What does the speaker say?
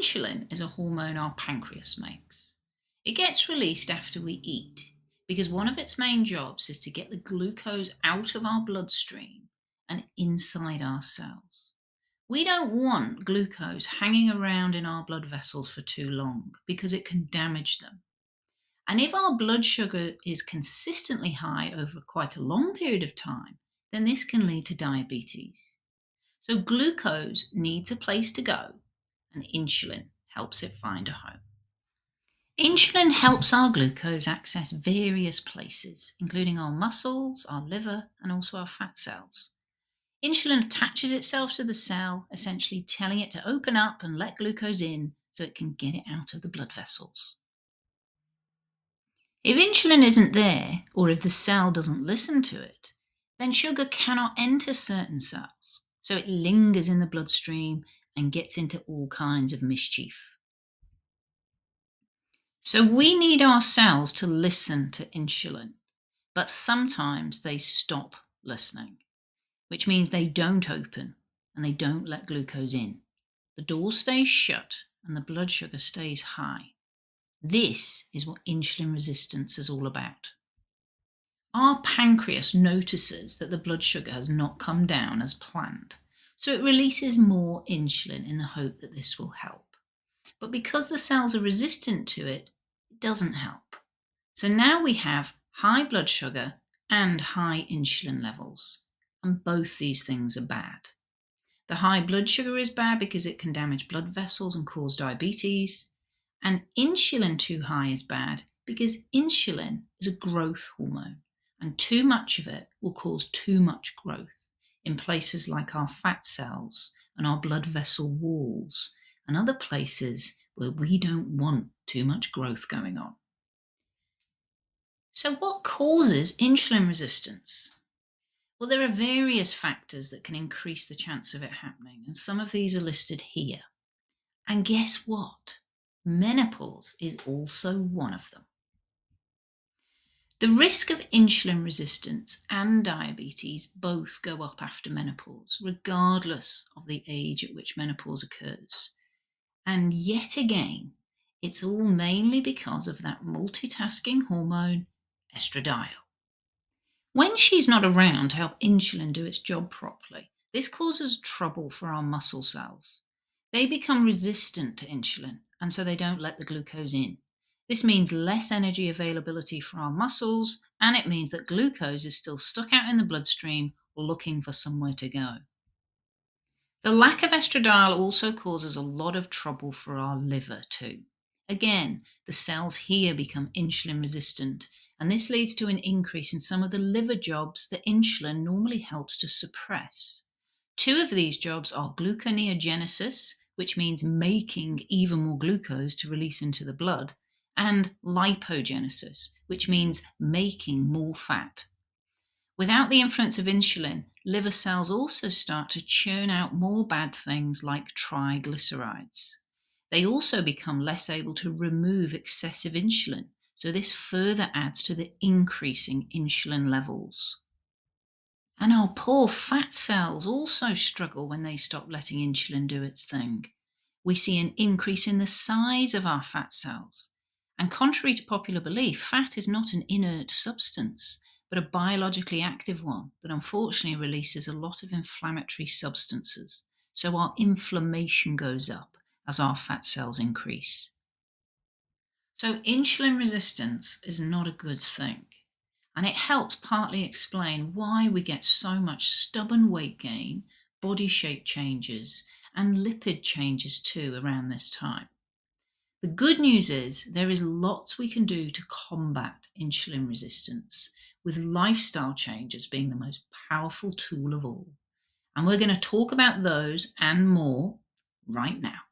Insulin is a hormone our pancreas makes. It gets released after we eat because one of its main jobs is to get the glucose out of our bloodstream and inside our cells. We don't want glucose hanging around in our blood vessels for too long because it can damage them. And if our blood sugar is consistently high over quite a long period of time, then this can lead to diabetes. So glucose needs a place to go, and insulin helps it find a home. Insulin helps our glucose access various places, including our muscles, our liver, and also our fat cells. Insulin attaches itself to the cell, essentially telling it to open up and let glucose in so it can get it out of the blood vessels. If insulin isn't there, or if the cell doesn't listen to it, then sugar cannot enter certain cells, so it lingers in the bloodstream and gets into all kinds of mischief. So we need our cells to listen to insulin, but sometimes they stop listening, which means they don't open and they don't let glucose in. The door stays shut and the blood sugar stays high. This is what insulin resistance is all about. Our pancreas notices that the blood sugar has not come down as planned, so it releases more insulin in the hope that this will help. But because the cells are resistant to it, it doesn't help. So now we have high blood sugar and high insulin levels, and both these things are bad. The high blood sugar is bad because it can damage blood vessels and cause diabetes, and insulin too high is bad because insulin is a growth hormone, and too much of it will cause too much growth in places like our fat cells and our blood vessel walls and other places where we don't want too much growth going on. So, what causes insulin resistance? Well, there are various factors that can increase the chance of it happening, and some of these are listed here. And guess what? Menopause is also one of them. The risk of insulin resistance and diabetes both go up after menopause, regardless of the age at which menopause occurs. And yet again, it's all mainly because of that multitasking hormone, estradiol. When she's not around to help insulin do its job properly, this causes trouble for our muscle cells. They become resistant to insulin, and so they don't let the glucose in. This means less energy availability for our muscles, and it means that glucose is still stuck out in the bloodstream looking for somewhere to go. The lack of estradiol also causes a lot of trouble for our liver too. Again, the cells here become insulin resistant, and this leads to an increase in some of the liver jobs that insulin normally helps to suppress. Two of these jobs are gluconeogenesis, which means making even more glucose to release into the blood, and lipogenesis, which means making more fat. Without the influence of insulin, liver cells also start to churn out more bad things like triglycerides. They also become less able to remove excessive insulin, so this further adds to the increasing insulin levels. And our poor fat cells also struggle when they stop letting insulin do its thing. We see an increase in the size of our fat cells. And contrary to popular belief, fat is not an inert substance, but a biologically active one that unfortunately releases a lot of inflammatory substances. So our inflammation goes up as our fat cells increase. So insulin resistance is not a good thing. And it helps partly explain why we get so much stubborn weight gain, body shape changes, and lipid changes too around this time. The good news is there is lots we can do to combat insulin resistance, with lifestyle changes being the most powerful tool of all. And we're going to talk about those and more right now.